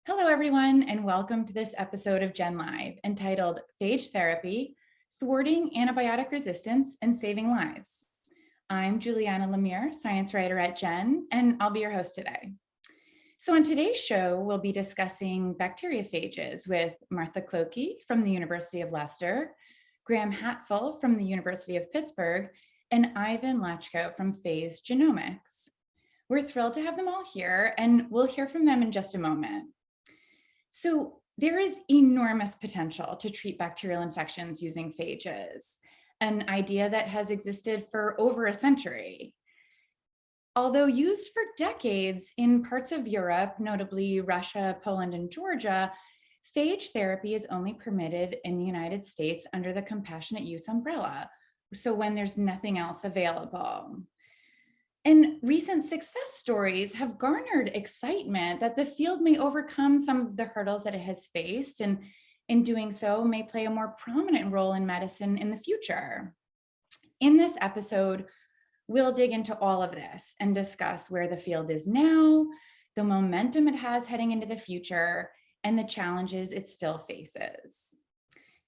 Hello, everyone, and welcome to this episode of Gen Live entitled Phage Therapy, Thwarting Antibiotic Resistance and Saving Lives. I'm Juliana Lemire, science writer at Gen, and I'll be your host today. So on today's show, we'll be discussing bacteriophages with Martha Clokey from the University of Leicester, Graham Hatfull from the University of Pittsburgh, and Ivan Lachko from Phage Genomics. We're thrilled to have them all here, and we'll hear from them in just a moment. So there is enormous potential to treat bacterial infections using phages, an idea that has existed for over a century. Although used for decades in parts of Europe, notably Russia, Poland, and Georgia, phage therapy is only permitted in the United States under the compassionate use umbrella, so when there's nothing else available. And recent success stories have garnered excitement that the field may overcome some of the hurdles that it has faced, and in doing so may play a more prominent role in medicine in the future. In this episode, we'll dig into all of this and discuss where the field is now, the momentum it has heading into the future, and the challenges it still faces.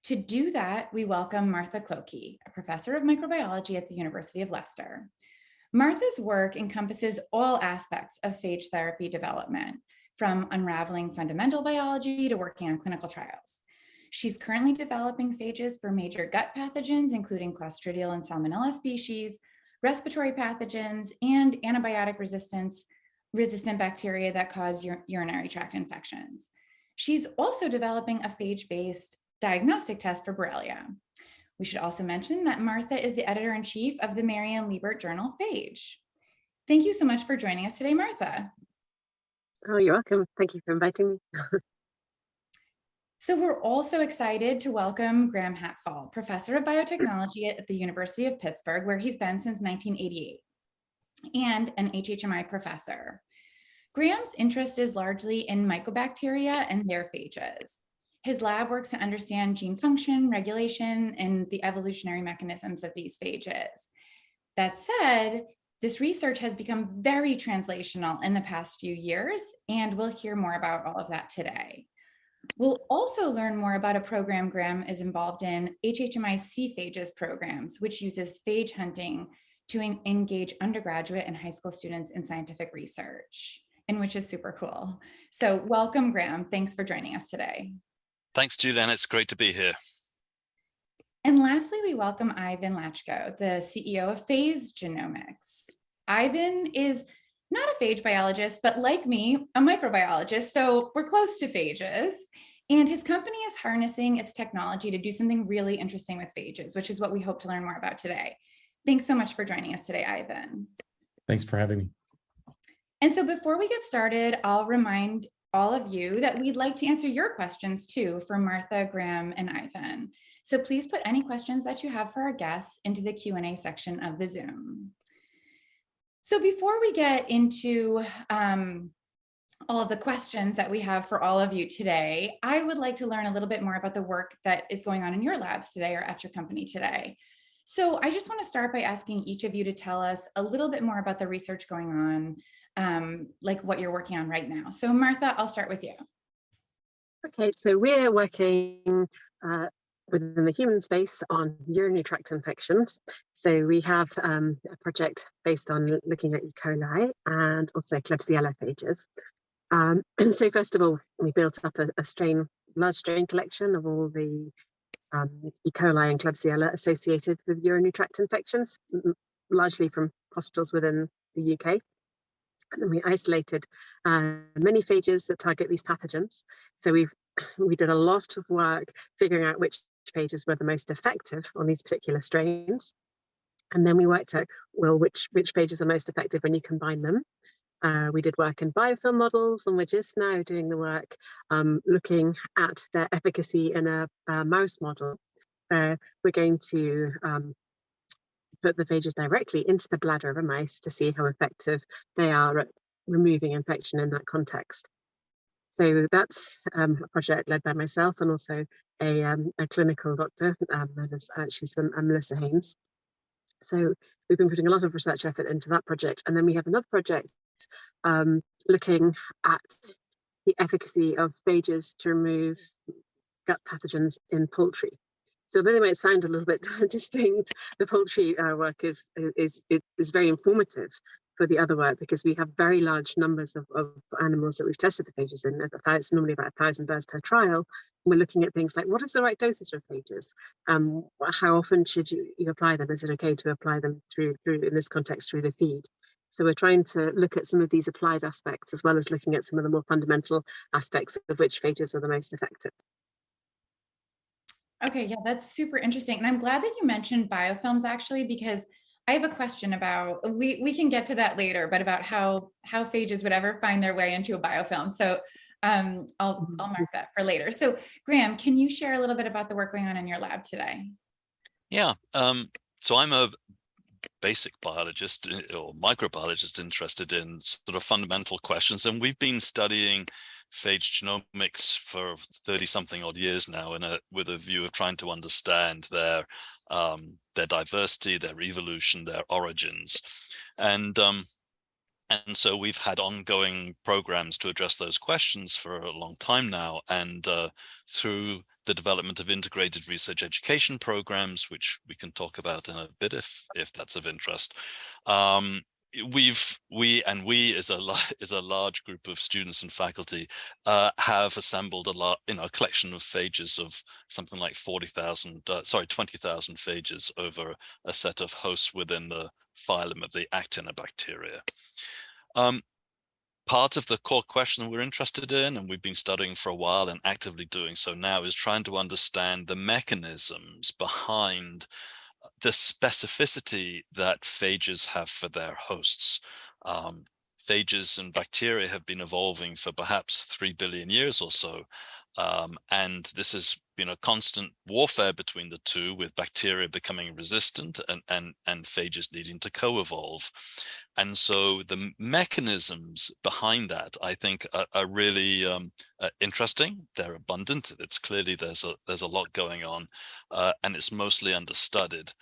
To do that, we welcome Martha Clokey, a professor of microbiology at the University of Leicester. Martha's work encompasses all aspects of phage therapy development, from unraveling fundamental biology to working on clinical trials. She's currently developing phages for major gut pathogens, including Clostridial and Salmonella species, respiratory pathogens, and antibiotic resistant bacteria that cause urinary tract infections. She's also developing a phage-based diagnostic test for Borrelia. We should also mention that Martha is the editor-in-chief of the Marion Liebert journal Phage. Thank you so much for joining us today, Martha. Oh, you're welcome. Thank you for inviting me. So we're also excited to welcome Graham Hatfull, professor of biotechnology at the University of Pittsburgh, where he's been since 1988, and an HHMI professor. Graham's interest is largely in mycobacteria and their phages. His lab works to understand gene function, regulation, and the evolutionary mechanisms of these phages. That said, this research has become very translational in the past few years, and we'll hear more about all of that today. We'll also learn more about a program Graham is involved in, HHMI's C-Phages programs, which uses phage hunting to engage undergraduate and high school students in scientific research, and which is super cool. So welcome, Graham. Thanks for joining us today. Thanks, Julian. It's great to be here. And lastly, we welcome Ivan Lachko, the CEO of Phage Genomics. Ivan is not a phage biologist, but like me, a microbiologist, so we're close to phages. And his company is harnessing its technology to do something really interesting with phages, which is what we hope to learn more about today. Thanks so much for joining us today, Ivan. Thanks for having me. And so before we get started, I'll remind all of you that we'd like to answer your questions too for Martha, Graham, and Ivan. So please put any questions that you have for our guests into the Q&A section of the Zoom. So before we get into all of the questions that we have for all of you today, I would like to learn a little bit more about the work that is going on in your labs today or at your company today. So I just want to start by asking each of you to tell us a little bit more about the research going on, like what you're working on right now. So Martha, I'll start with you. Okay, so we're working within the human space on urinary tract infections. So we have a project based on looking at E. coli and also Klebsiella phages. So first of all, we built up a large strain collection of all the E. coli and Klebsiella associated with urinary tract infections, largely from hospitals within the UK. And then we isolated many phages that target these pathogens. So we did a lot of work figuring out which phages were the most effective on these particular strains. And then we worked out, well, which phages are most effective when you combine them. We did work in biofilm models, and we're just now doing the work looking at their efficacy in a mouse model. We're going to put the phages directly into the bladder of a mouse to see how effective they are at removing infection in that context. So that's a project led by myself and also a clinical doctor known as she's Melissa Haynes. So we've been putting a lot of research effort into that project, and then we have another project looking at the efficacy of phages to remove gut pathogens in poultry. So though they might sound a little bit distinct, the poultry work is very informative for the other work, because we have very large numbers of animals that we've tested the phages in. It's normally about 1,000 birds per trial. We're looking at things like, what is the right dosage of phages? How often should you apply them? Is it okay to apply them through in this context, through the feed? So we're trying to look at some of these applied aspects, as well as looking at some of the more fundamental aspects of which phages are the most effective. Okay, yeah, that's super interesting. And I'm glad that you mentioned biofilms, actually, because I have a question about, we can get to that later, but about how phages would ever find their way into a biofilm. So I'll mark that for later. So Graham, can you share a little bit about the work going on in your lab today? Yeah, so I'm a basic biologist or microbiologist interested in sort of fundamental questions, and we've been studying phage genomics for 30-something odd years now, with a view of trying to understand their diversity, their evolution, their origins, and so we've had ongoing programs to address those questions for a long time now, and through the development of integrated research education programs, which we can talk about in a bit if that's of interest. We as a large group of students and faculty have assembled a collection of phages of something like 20,000 phages over a set of hosts within the phylum of the Actinobacteria. Part of the core question we're interested in, and we've been studying for a while and actively doing so now, is trying to understand the mechanisms behind the specificity that phages have for their hosts. Phages and bacteria have been evolving for perhaps 3 billion years or so, and this has been a constant warfare between the two, with bacteria becoming resistant and phages needing to co-evolve. And so the mechanisms behind that, I think, are really interesting. They're abundant. It's clearly there's a lot going on, and it's mostly understudied.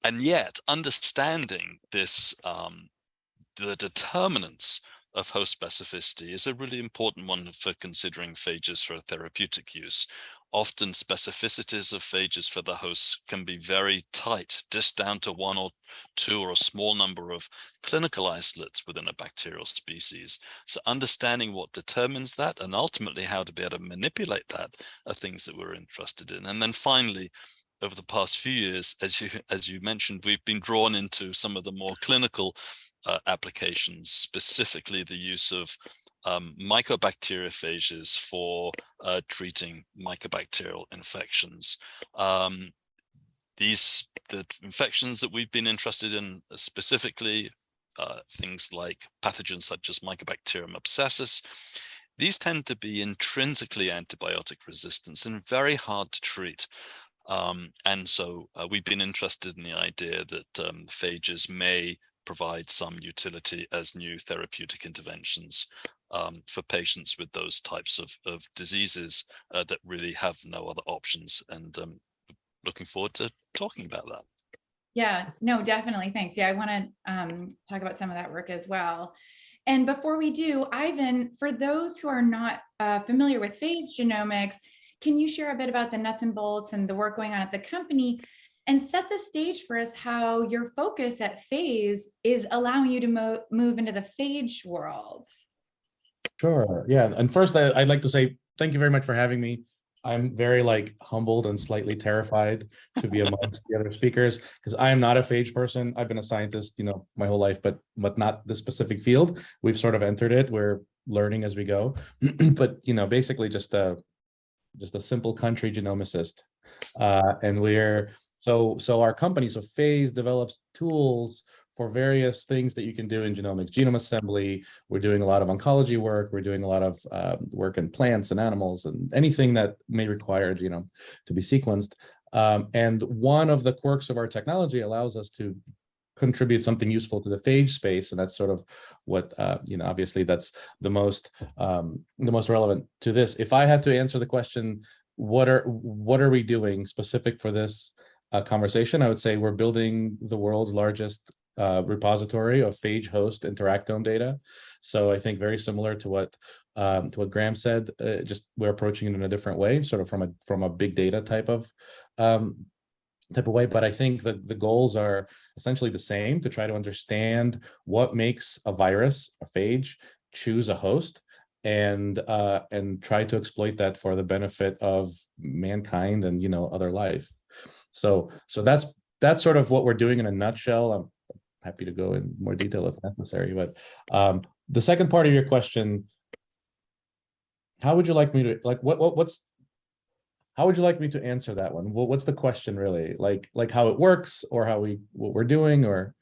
And yet, understanding this, the determinants of host specificity, is a really important one for considering phages for therapeutic use. Often specificities of phages for the hosts can be very tight, just down to 1 or 2 or a small number of clinical isolates within a bacterial species. So understanding what determines that, and ultimately how to be able to manipulate that, are things that we're interested in. And then finally, over the past few years, as you mentioned, we've been drawn into some of the more clinical applications, specifically the use of mycobacteriophages for treating mycobacterial infections. The infections that we've been interested in specifically, things like pathogens such as Mycobacterium abscessus. These tend to be intrinsically antibiotic resistant and very hard to treat. And so we've been interested in the idea that phages may provide some utility as new therapeutic interventions for patients with those types of diseases that really have no other options. And looking forward to talking about that. Yeah, no, definitely. Thanks. Yeah, I want to talk about some of that work as well. And before we do, Ivan, for those who are not familiar with phage genomics, can you share a bit about the nuts and bolts and the work going on at the company, and set the stage for us how your focus at Phase is allowing you to move into the phage world? Sure. Yeah. And first, I'd like to say thank you very much for having me. I'm very humbled and slightly terrified to be amongst the other speakers, because I am not a phage person. I've been a scientist, my whole life, but not this specific field. We've sort of entered it. We're learning as we go, but basically just a simple country genomicist, and we're so our company, so Phase, develops tools for various things that you can do in genomics, genome assembly. We're doing a lot of oncology work. We're doing a lot of work in plants and animals and anything that may require genome to be sequenced. And one of the quirks of our technology allows us to contribute something useful to the phage space, and that's sort of what obviously that's the most relevant to this. If I had to answer the question, what are we doing specific for this conversation, I would say we're building the world's largest repository of phage host interactome data. So I think very similar to what Graham said, just we're approaching it in a different way, sort of from a big data type of way. But I think that the goals are essentially the same, to try to understand what makes a virus, a phage, choose a host, and try to exploit that for the benefit of mankind and other life. So that's sort of what we're doing in a nutshell. I'm happy to go in more detail if necessary. But the second part of your question, how would you like me to how would you like me to answer that one? Well, what's the question really? Like how it works, or what we're doing, or?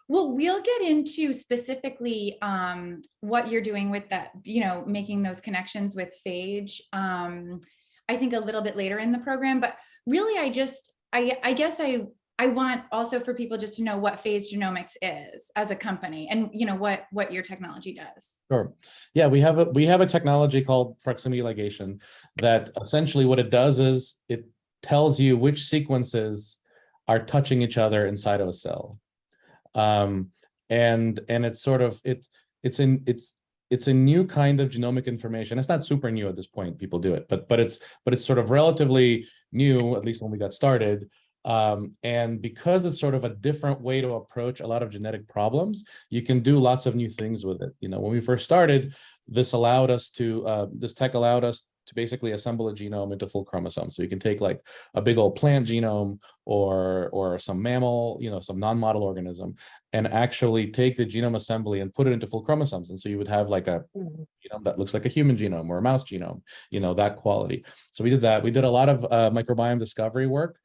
Well, we'll get into specifically what you're doing with that, making those connections with phage, I think a little bit later in the program. But really, I guess I want also for people just to know what Phage Genomics is as a company, and what your technology does. Sure. Yeah, we have a technology called proximity ligation that essentially what it does is it tells you which sequences are touching each other inside of a cell. And it's sort of it's a new kind of genomic information. It's not super new at this point, people do it, but it's sort of relatively new, at least when we got started. And because it's sort of a different way to approach a lot of genetic problems, you can do lots of new things with it. When we first started, this tech allowed us to basically assemble a genome into full chromosomes. So you can take like a big old plant genome or some mammal, some non-model organism, and actually take the genome assembly and put it into full chromosomes. And so you would have like a genome that looks like a human genome or a mouse genome, that quality. So we did that. We did a lot of microbiome discovery work.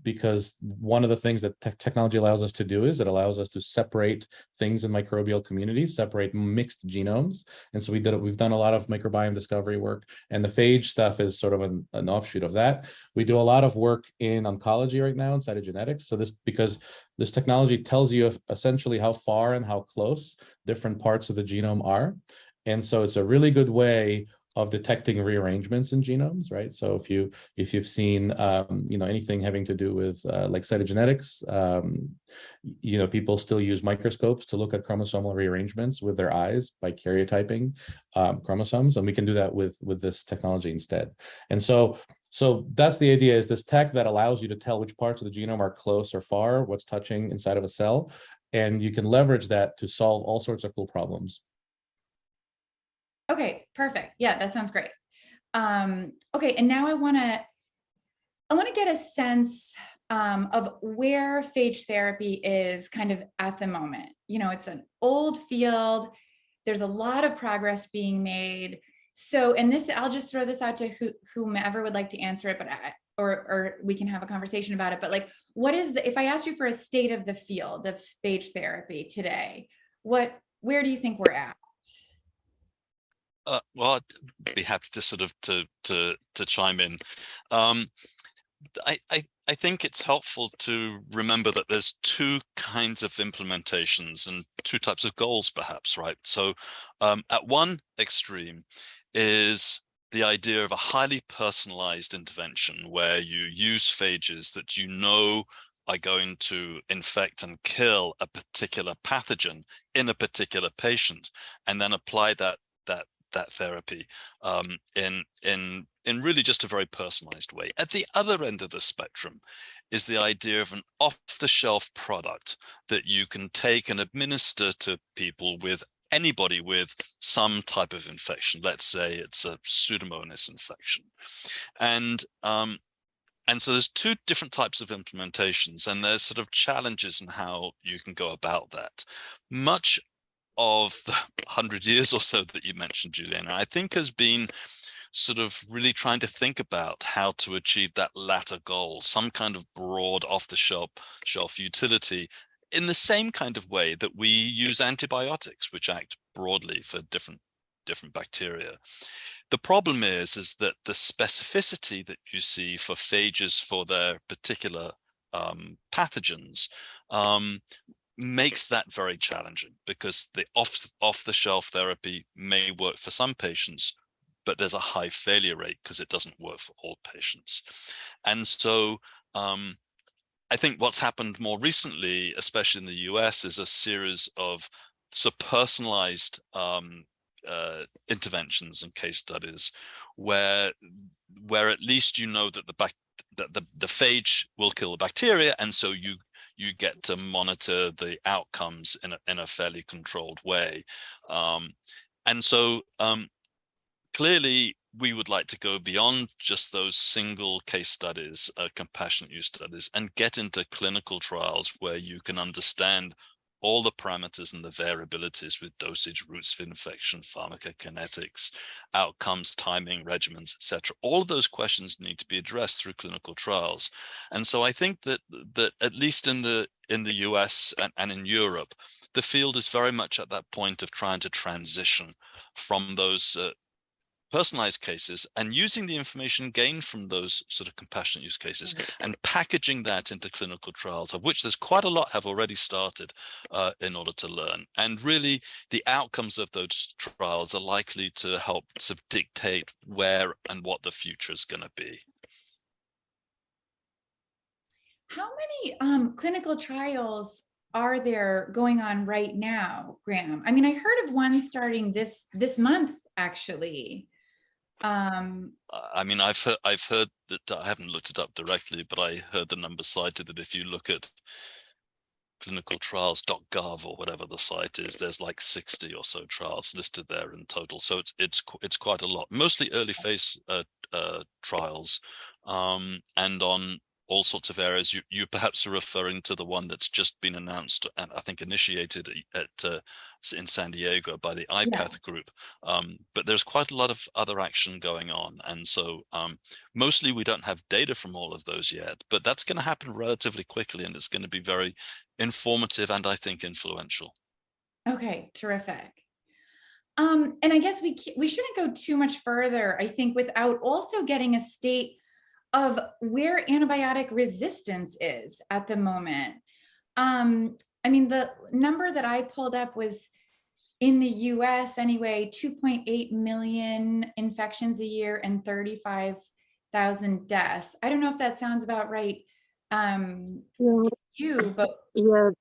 Because one of the things that technology allows us to do is it allows us to separate things in microbial communities, separate mixed genomes. And so we've done a lot of microbiome discovery work, and the phage stuff is sort of an offshoot of that. We do a lot of work in oncology right now in cytogenetics. So because this technology tells you essentially how far and how close different parts of the genome are. And so it's a really good way of detecting rearrangements in genomes, right? So if you've seen anything having to do with like cytogenetics, people still use microscopes to look at chromosomal rearrangements with their eyes by karyotyping chromosomes, and we can do that with this technology instead. And so that's the idea, is this tech that allows you to tell which parts of the genome are close or far, what's touching inside of a cell, and you can leverage that to solve all sorts of cool problems. Okay, perfect. Yeah, that sounds great. Okay, and now I want to get a sense of where phage therapy is kind of at the moment. It's an old field. There's a lot of progress being made. So, and this, I'll just throw this out to whomever would like to answer it, but or we can have a conversation about it. But like, if I asked you for a state of the field of phage therapy today, where do you think we're at? Well, I'd be happy to sort of to chime in. I think it's helpful to remember that there's two kinds of implementations and two types of goals, perhaps, right? So at one extreme is the idea of a highly personalized intervention where you use phages that are going to infect and kill a particular pathogen in a particular patient, and then apply that therapy in really just a very personalized way. At the other end of the spectrum is the idea of an off-the-shelf product that you can take and administer to anybody with some type of infection. Let's say it's a Pseudomonas infection. And so there's two different types of implementations, and there's sort of challenges in how you can go about that. Much of the 100 years or so that you mentioned, Juliana, I think has been sort of really trying to think about how to achieve that latter goal, some kind of broad off-the-shelf utility, in the same kind of way that we use antibiotics, which act broadly for different bacteria. The problem is that the specificity that you see for phages for their particular pathogens makes that very challenging, because the off-the-shelf therapy may work for some patients, but there's a high failure rate because it doesn't work for all patients. And so I think what's happened more recently, especially in the US, is a series of personalized interventions and case studies where at least you know that the phage will kill the bacteria, and so you get to monitor the outcomes in a fairly controlled way. And so clearly we would like to go beyond just those single case studies, compassionate use studies, and get into clinical trials where you can understand all the parameters and the variabilities with dosage, routes of infection, pharmacokinetics, outcomes, timing, regimens, etc. All of those questions need to be addressed through clinical trials. And so I think that at least in the US and in Europe, the field is very much at that point of trying to transition from those personalized cases and using the information gained from those sort of compassionate use cases and packaging that into clinical trials, of which there's quite a lot have already started in order to learn. And really, the outcomes of those trials are likely to help to dictate where and what the future is going to be. How many clinical trials are there going on right now, Graham? I mean, I heard of one starting this month, actually. I mean, I've heard that, I haven't looked it up directly, but I heard the number cited that if you look at clinicaltrials.gov or whatever the site is, there's like 60 or so trials listed there in total. So it's quite a lot, mostly early phase trials, and on all sorts of areas. You perhaps are referring to the one that's just been announced and I think initiated in San Diego by the IPATH group. But there's quite a lot of other action going on. And so mostly we don't have data from all of those yet, but that's going to happen relatively quickly, and it's going to be very informative and I think influential. Okay, terrific. And I guess we shouldn't go too much further, I think, without also getting a state of where antibiotic resistance is at the moment. I mean, the number that I pulled up was in the US anyway, 2.8 million infections a year and 35,000 deaths. I don't know if that sounds about right to you, but yeah,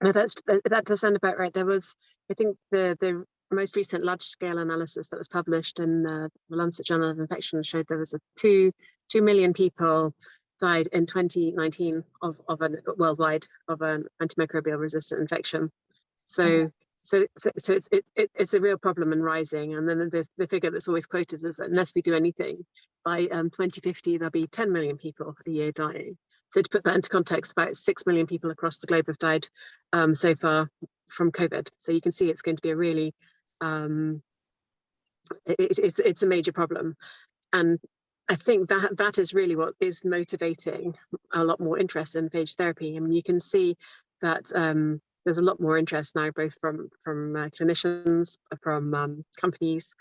no, that does sound about right. There was, I think, the most recent large-scale analysis that was published in the Lancet Journal of Infection showed there was 2 million people died in 2019 worldwide of an antimicrobial resistant infection. So it's a real problem and rising. And then the figure that's always quoted is that unless we do anything, by 2050 there'll be 10 million people a year dying. So to put that into context, about 6 million people across the globe have died so far from COVID. So you can see it's going to be a really it's a major problem. And I think that is really what is motivating a lot more interest in phage therapy. I mean, you can see that there's a lot more interest now, both from clinicians, from companies,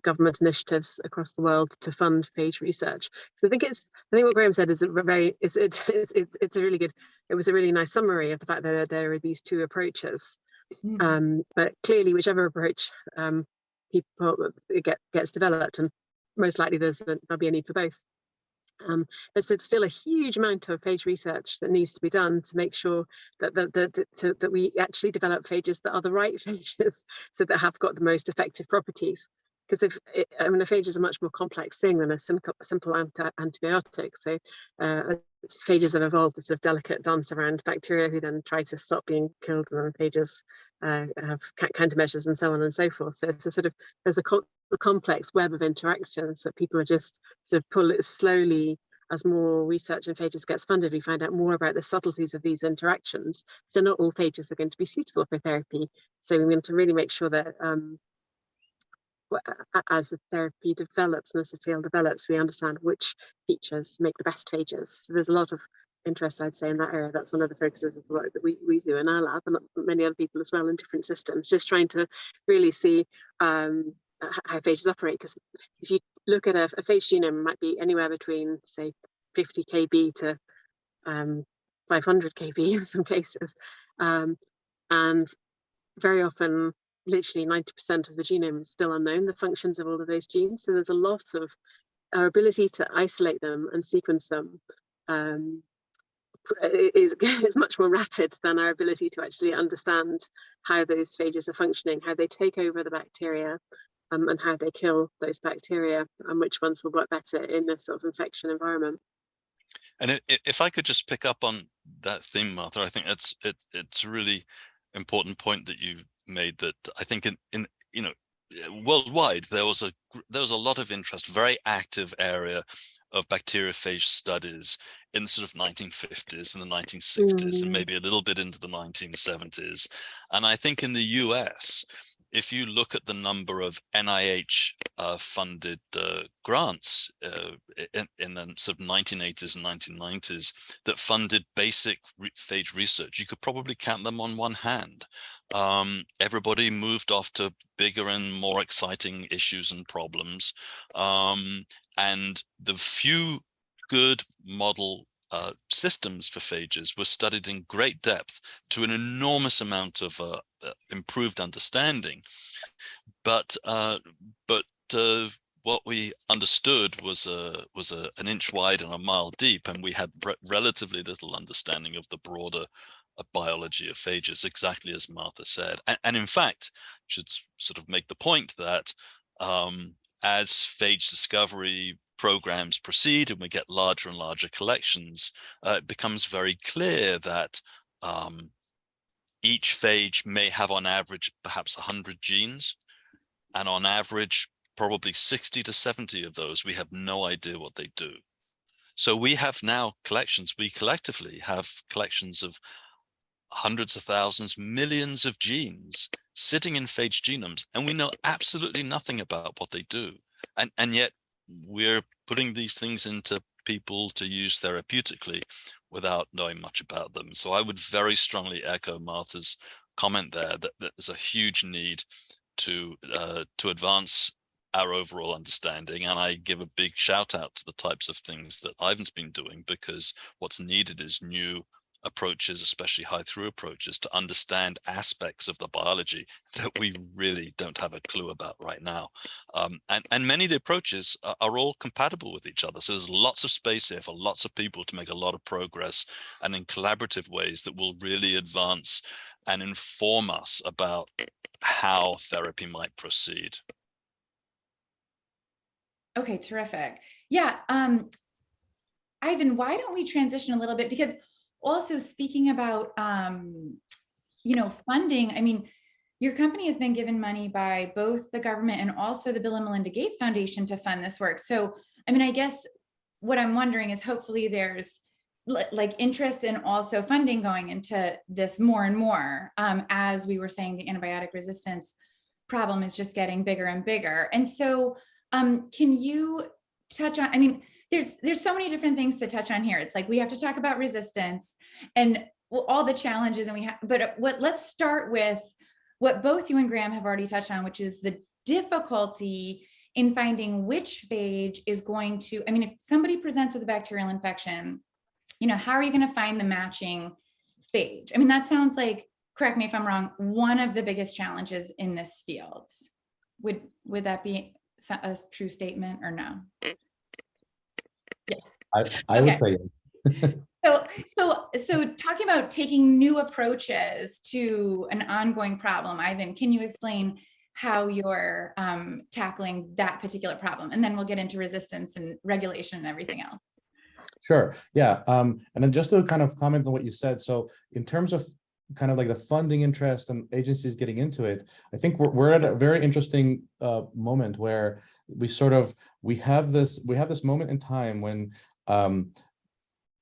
government initiatives across the world to fund phage research. So I think what Graham said is it's a really good. It was a really nice summary of the fact that there are these two approaches. But clearly, whichever approach gets developed, and most likely there'll be a need for both. There's still a huge amount of phage research that needs to be done to make sure that we actually develop phages that are the right phages, so that have got the most effective properties. Because a phage is a much more complex thing than a simple antibiotic. So phages have evolved a sort of delicate dance around bacteria who then try to stop being killed, and then phages have countermeasures and so on and so forth. So it's there's a complex web of interactions that people are just sort of pull it slowly. As more research in phages gets funded, we find out more about the subtleties of these interactions. So not all phages are going to be suitable for therapy. So we want to really make sure that as the therapy develops and as the field develops, we understand which features make the best phages. So there's a lot of interest, I'd say, in that area. That's one of the focuses of the work that we do in our lab, and many other people as well in different systems, just trying to really see how phages operate. Because if you look at a phage genome, it might be anywhere between, say, 50 kb to 500 kb in some cases. And very often, literally 90% of the genome is still unknown, the functions of all of those genes. So there's a lot of our ability to isolate them and sequence them is much more rapid than our ability to actually understand how those phages are functioning, how they take over the bacteria, and how they kill those bacteria, and which ones will work better in a sort of infection environment. And if I could just pick up on that theme, Martha, I think it's a really important point that you made, that I think in worldwide there was a lot of interest, very active area of bacteriophage studies in the sort of 1950s and the 1960s, and maybe a little bit into the 1970s. And I think in the US, if you look at the number of NIH funded grants in the sort of 1980s and 1990s that funded basic phage research, you could probably count them on one hand. Everybody moved off to bigger and more exciting issues and problems. And the few good model systems for phages were studied in great depth to an enormous amount of improved understanding. But what we understood was an inch wide and a mile deep, and we had relatively little understanding of the broader biology of phages, exactly as Martha said. And in fact, should sort of make the point that as phage discovery programs proceed and we get larger and larger collections, it becomes very clear that each phage may have on average perhaps 100 genes, and on average probably 60 to 70 of those we have no idea what they do. So we have now collections, we collectively have collections of hundreds of thousands, millions of genes sitting in phage genomes, and we know absolutely nothing about what they do. And yet we're putting these things into people to use therapeutically without knowing much about them. So I would very strongly echo Martha's comment there, that there's a huge need to advance our overall understanding. And I give a big shout out to the types of things that Ivan's been doing, because what's needed is new approaches, especially high-through approaches, to understand aspects of the biology that we really don't have a clue about right now. And many of the approaches are all compatible with each other. So there's lots of space here for lots of people to make a lot of progress, and in collaborative ways that will really advance and inform us about how therapy might proceed. Okay, terrific. Yeah, Ivan, why don't we transition a little bit? Because also speaking about, funding, I mean, your company has been given money by both the government and also the Bill and Melinda Gates Foundation to fund this work. So, I mean, I guess what I'm wondering is hopefully there's like interest and also funding going into this more and more, as we were saying, the antibiotic resistance problem is just getting bigger and bigger. And so can you touch on, I mean, there's so many different things to touch on here. It's like we have to talk about resistance and all the challenges, and let's start with what both you and Graham have already touched on, which is the difficulty in finding which phage is going to, I mean, if somebody presents with a bacterial infection, how are you going to find the matching phage? I mean, that sounds like, correct me if I'm wrong, one of the biggest challenges in this field. Would that be a true statement or no? Yes. I would say yes. So talking about taking new approaches to an ongoing problem, Ivan, can you explain how you're tackling that particular problem? And then we'll get into resistance and regulation and everything else. Sure. Yeah. And then just to kind of comment on what you said. So in terms of kind of like the funding interest and agencies getting into it, I think we're at a very interesting moment where we have this moment in time when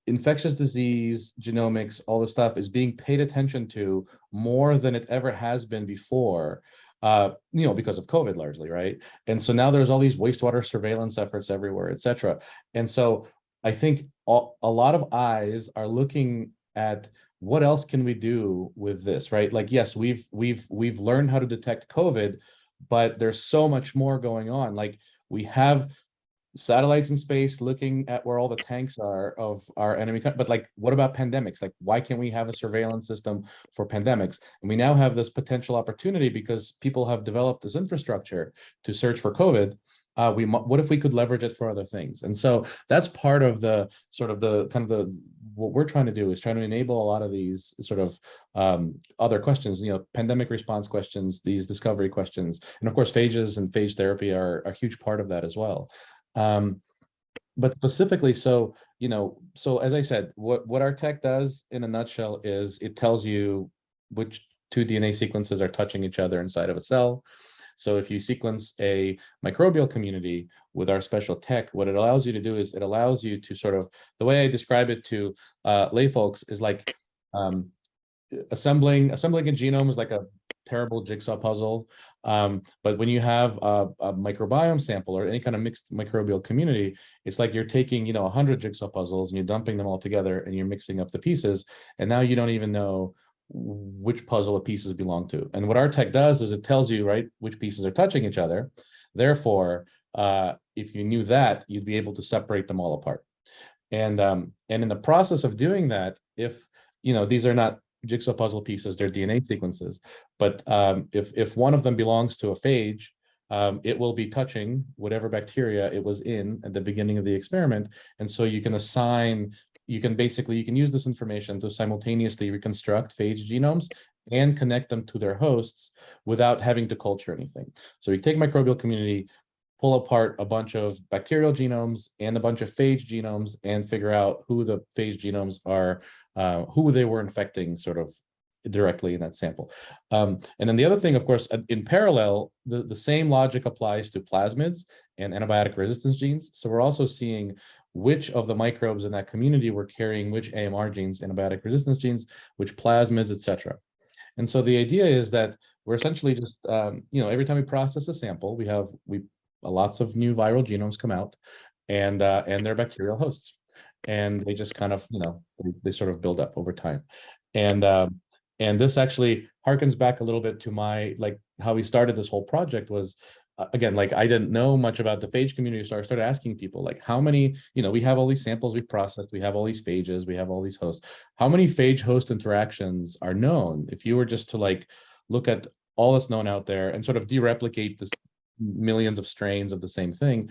infectious disease, genomics, all this stuff is being paid attention to more than it ever has been before, because of COVID largely, right? And so now there's all these wastewater surveillance efforts everywhere, et cetera. And so I think a lot of eyes are looking at what else can we do with this, right? Like, yes, we've learned how to detect COVID, but there's so much more going on. Like, we have satellites in space looking at where all the tanks are of our enemy, but like, what about pandemics? Like, why can't we have a surveillance system for pandemics? And we now have this potential opportunity because people have developed this infrastructure to search for COVID. what if we could leverage it for other things? And so that's part of the sort of the kind of the what we're trying to do is trying to enable a lot of these sort of other questions, pandemic response questions, these discovery questions, and of course phages and phage therapy are a huge part of that as well. But specifically, so as I said, what our tech does in a nutshell is it tells you which two DNA sequences are touching each other inside of a cell. So if you sequence a microbial community with our special tech, what it allows you to do is it allows you to sort of, the way I describe it to lay folks is like assembling a genome is like a terrible jigsaw puzzle. But when you have a microbiome sample or any kind of mixed microbial community, it's like you're taking 100 jigsaw puzzles and you're dumping them all together and you're mixing up the pieces. And now you don't even know which puzzle the pieces belong to. And what our tech does is it tells you, right, which pieces are touching each other. Therefore, if you knew that, you'd be able to separate them all apart. And in the process of doing that, if these are not jigsaw puzzle pieces, they're DNA sequences, but if one of them belongs to a phage, it will be touching whatever bacteria it was in at the beginning of the experiment. And so you can assign, you can use this information to simultaneously reconstruct phage genomes and connect them to their hosts without having to culture anything. So you take microbial community, pull apart a bunch of bacterial genomes and a bunch of phage genomes and figure out who the phage genomes are, who they were infecting sort of directly in that sample. And then the other thing, of course, in parallel, the same logic applies to plasmids and antibiotic resistance genes. So we're also seeing which of the microbes in that community were carrying which AMR genes, antibiotic resistance genes, which plasmids, etc. And so the idea is that we're essentially just, every time we process a sample, we lots of new viral genomes come out, and they're bacterial hosts, and they just kind of, they sort of build up over time. And this actually harkens back a little bit to my, how we started this whole project was, again, I didn't know much about the phage community, so I started asking people, how many, we have all these samples we processed, we have all these phages, we have all these hosts. How many phage host interactions are known? If you were just to look at all that's known out there and sort of dereplicate this millions of strains of the same thing,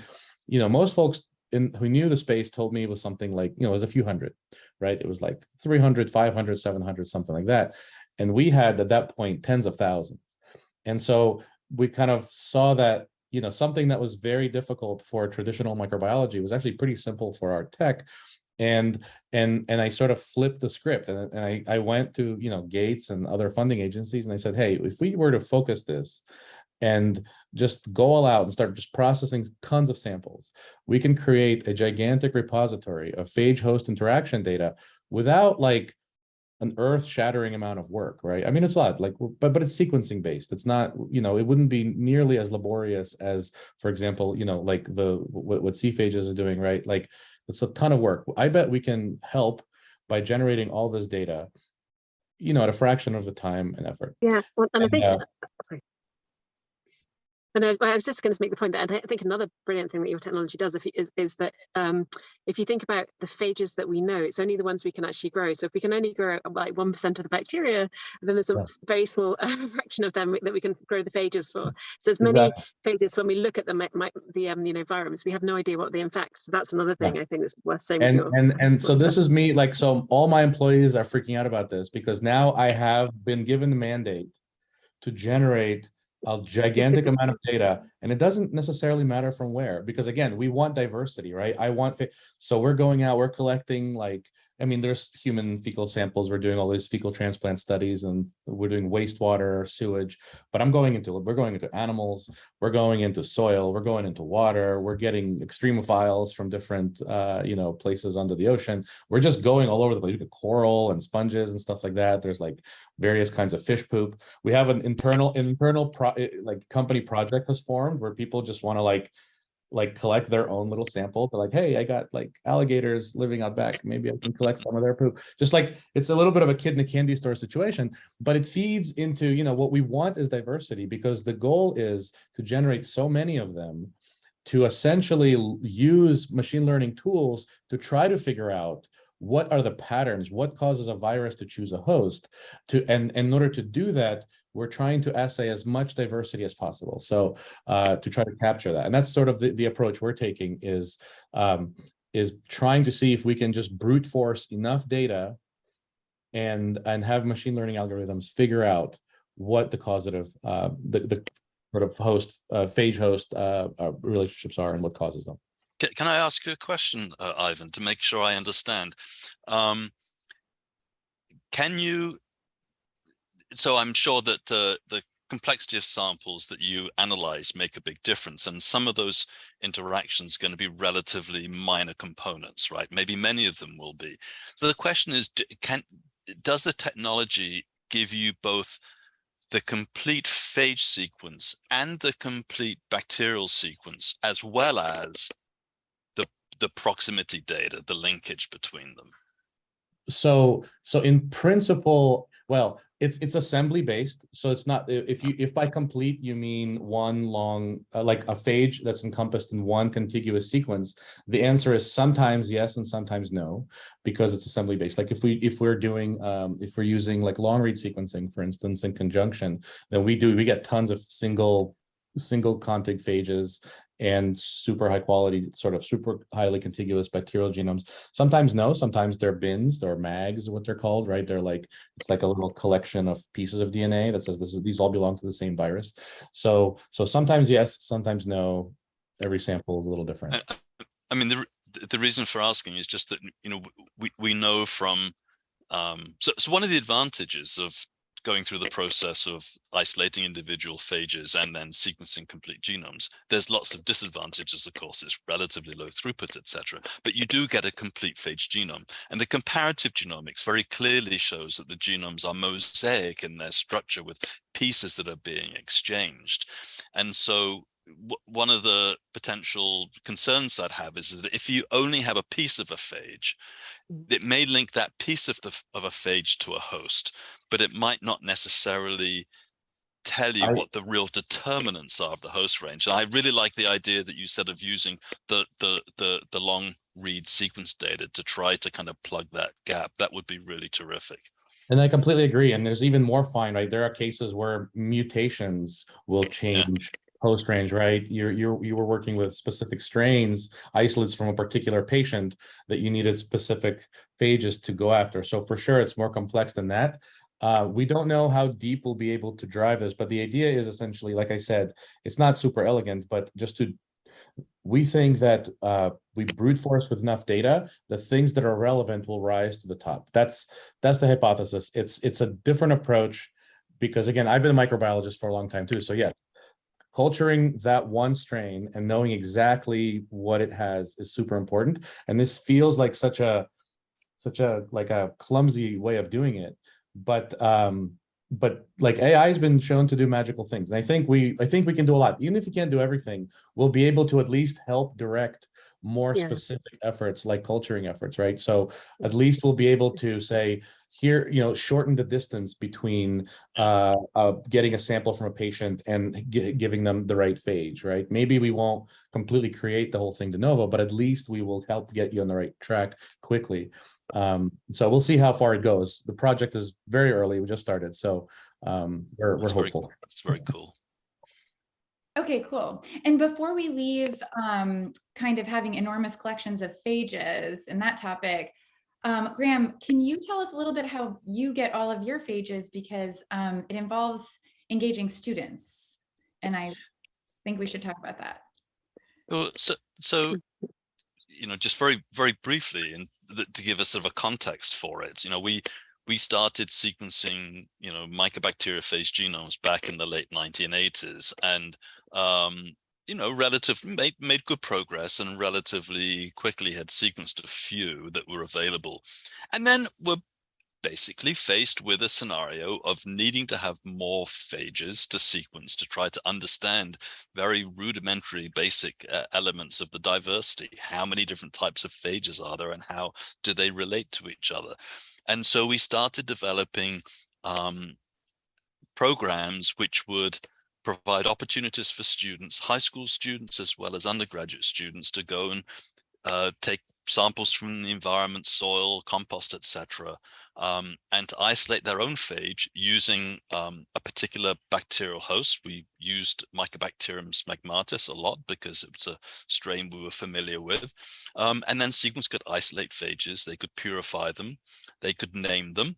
most folks who knew the space told me it was something like, it was a few hundred, right? It was like 300, 500, 700, something like that. And we had at that point tens of thousands. And so we kind of saw that, something that was very difficult for traditional microbiology was actually pretty simple for our tech. And I sort of flipped the script, and I went to, Gates and other funding agencies, and I said, hey, if we were to focus this and just go all out and start just processing tons of samples, we can create a gigantic repository of phage host interaction data without an earth-shattering amount of work, right? I mean, it's a lot, but it's sequencing based. It's not, it wouldn't be nearly as laborious as, for example, what C-phages is doing, right? It's a ton of work. I bet we can help by generating all this data, at a fraction of the time and effort. Yeah, well, and I think, sorry. And I was just going to make the point that I think another brilliant thing that your technology does is that if you think about the phages that we know, it's only the ones we can actually grow. So if we can only grow 1% of the bacteria, then there's a very small fraction of them that we can grow the phages for. So there's many phages when we look at the environments, we have no idea what they infect. So that's another thing I think that's worth saying. And so this is me, so all my employees are freaking out about this because now I have been given the mandate to generate a gigantic amount of data, and it doesn't necessarily matter from where, because again, we want diversity, right? So we're going out, we're collecting there's human fecal samples, we're doing all these fecal transplant studies, and we're doing wastewater, sewage, but we're going into animals, we're going into soil, we're going into water, we're getting extremophiles from different places under the ocean. We're just going all over the place. You get coral and sponges and stuff like that. There's various kinds of fish poop. We have an internal company project has formed where people just want to collect their own little sample. They're hey, I got alligators living out back. Maybe I can collect some of their poop. Just it's a little bit of a kid in a candy store situation, but it feeds into, what we want is diversity, because the goal is to generate so many of them to essentially use machine learning tools to try to figure out what are the patterns, what causes a virus to choose a host, and in order to do that, we're trying to assay as much diversity as possible. So to try to capture that. And that's sort of the approach we're taking is trying to see if we can just brute force enough data and have machine learning algorithms figure out what the causative, the sort of host, phage host relationships are and what causes them. Can I ask you a question, Ivan, to make sure I understand? Can you, so I'm sure that the complexity of samples that you analyze make a big difference, and some of those interactions are going to be relatively minor components, right? Maybe many of them will be. So the question is, does the technology give you both the complete phage sequence and the complete bacterial sequence, as well as the proximity data, the linkage between them? So in principle, well, it's assembly based. So it's not, if by complete you mean one long, like a phage that's encompassed in one contiguous sequence, the answer is sometimes yes and sometimes no, because it's assembly based. Like if we're doing, if we're using like long read sequencing, for instance, in conjunction, then we get tons of single contig phages and super high quality, sort of super highly contiguous bacterial genomes. Sometimes no, sometimes they're bins, they're mags, what they're called, right? They're like, it's like a little collection of pieces of DNA that says these all belong to the same virus. So sometimes yes, sometimes no. Every sample is a little different. I mean, the reason for asking is just that, you know, we know from so one of the advantages of going through the process of isolating individual phages and then sequencing complete genomes, there's lots of disadvantages. Of course, it's relatively low throughput, etc. But you do get a complete phage genome, and the comparative genomics very clearly shows that the genomes are mosaic in their structure with pieces that are being exchanged. And so one of the potential concerns I'd have is that if you only have a piece of a phage, it may link that piece of a phage to a host, but it might not necessarily tell you what the real determinants are of the host range. And I really like the idea that you said of using the long read sequence data to try to kind of plug that gap. That would be really terrific. And I completely agree. And there's even more fine, right? There are cases where mutations will change host range, right? You were working with specific strains, isolates from a particular patient that you needed specific phages to go after. So for sure, it's more complex than that. We don't know how deep we'll be able to drive this, but the idea is essentially, like I said, it's not super elegant, but we think that we brute force with enough data, the things that are relevant will rise to the top. That's the hypothesis. It's a different approach because, again, I've been a microbiologist for a long time too. So yeah, culturing that one strain and knowing exactly what it has is super important. And this feels like such a like a clumsy way of doing it, but like AI has been shown to do magical things. And I think we can do a lot. Even if we can't do everything, we'll be able to at least help direct more specific efforts like culturing efforts, right? So at least we'll be able to say, here, you know, shorten the distance between getting a sample from a patient and giving them the right phage, right? Maybe we won't completely create the whole thing de novo, but at least we will help get you on the right track quickly. So we'll see how far it goes. The project is very early. We just started, so we're hopeful. That's very cool. Okay, cool. And before we leave kind of having enormous collections of phages and that topic, Graham, can you tell us a little bit how you get all of your phages, because it involves engaging students, and I think we should talk about that. Well, so you know, just very, very briefly, and to give us sort of a context for it, you know, we started sequencing, you know, mycobacteriophage genomes back in the late 1980s, and you know, made good progress and relatively quickly had sequenced a few that were available, and then were basically faced with a scenario of needing to have more phages to sequence to try to understand very rudimentary basic elements of the diversity. How many different types of phages are there and how do they relate to each other? And so we started developing programs which would provide opportunities for students, high school students as well as undergraduate students, to go and take samples from the environment, soil, compost, etc., and to isolate their own phage using a particular bacterial host. We used Mycobacterium smegmatis a lot because it was a strain we were familiar with. And then sequence could isolate phages, they could purify them, they could name them,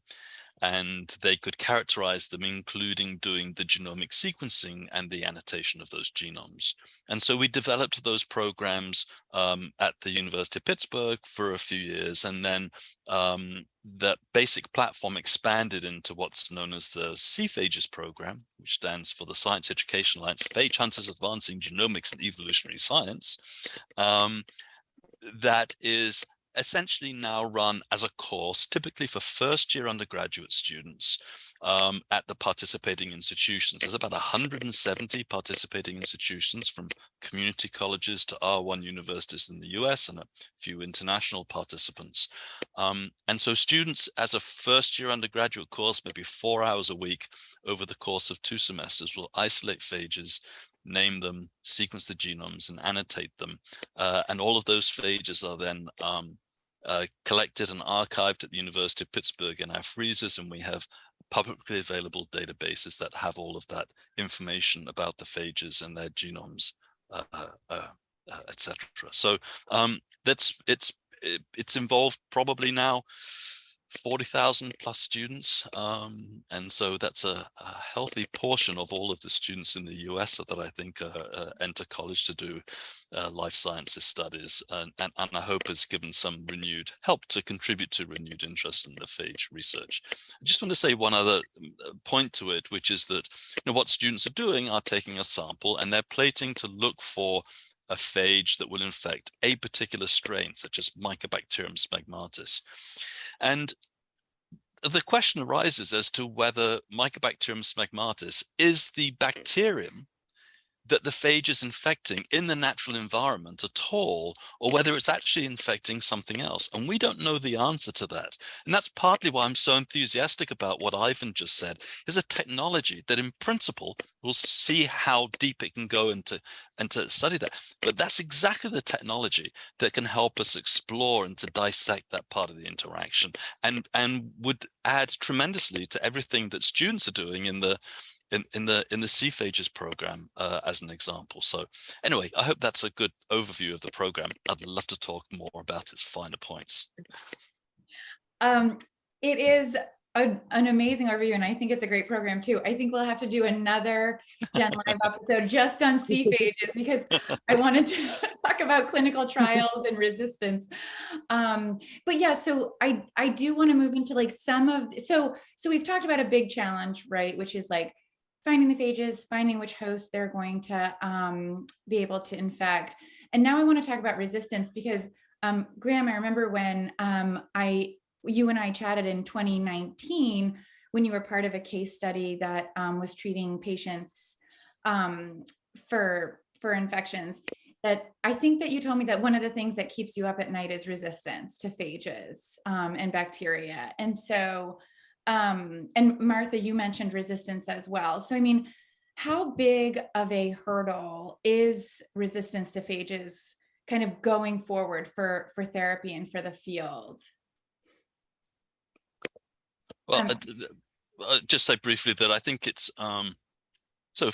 and they could characterize them, including doing the genomic sequencing and the annotation of those genomes. And so we developed those programs at the University of Pittsburgh for a few years, and then that basic platform expanded into what's known as the CPHAGES program, which stands for the Science Education Alliance, Phage Hunters Advancing Genomics and Evolutionary Science. That is essentially now run as a course, typically for first-year undergraduate students at the participating institutions. There's about 170 participating institutions, from community colleges to R1 universities in the US and a few international participants. And so students, as a first-year undergraduate course, maybe 4 hours a week over the course of 2 semesters, will isolate phages, name them, sequence the genomes, and annotate them. And all of those phages are then collected and archived at the University of Pittsburgh in our freezers, and we have publicly available databases that have all of that information about the phages and their genomes, etc. So it's involved probably now 40,000 plus students, and so that's a healthy portion of all of the students in the US that I think enter college to do life sciences studies, and I hope has given some renewed help to contribute to renewed interest in the phage research. I just want to say one other point to it, which is that what students are doing are taking a sample and they're plating to look for a phage that will infect a particular strain, such as Mycobacterium smegmatis. And the question arises as to whether Mycobacterium smegmatis is the bacterium that the phage is infecting in the natural environment at all, or whether it's actually infecting something else. And we don't know the answer to that. And that's partly why I'm so enthusiastic about what Ivan just said, is a technology that in principle will see how deep it can go into and to study that. But that's exactly the technology that can help us explore and to dissect that part of the interaction, and would add tremendously to everything that students are doing in the CPHAGES program, as an example. So anyway, I hope that's a good overview of the program. I'd love to talk more about its finer points. It is an amazing overview, and I think it's a great program too. I think we'll have to do another Gen Live episode just on CPHAGES, because I wanted to talk about clinical trials and resistance. But yeah, so I do want to move into like some of, so we've talked about a big challenge, right? Which is like finding the phages, finding which hosts they're going to be able to infect. And now I want to talk about resistance, because Graham, I remember when you and I chatted in 2019 when you were part of a case study that was treating patients for infections, that I think that you told me that one of the things that keeps you up at night is resistance to phages and bacteria. And so, and Martha, you mentioned resistance as well. So, I mean, how big of a hurdle is resistance to phages kind of going forward for therapy and for the field? Well, I'll just say briefly that I think it's so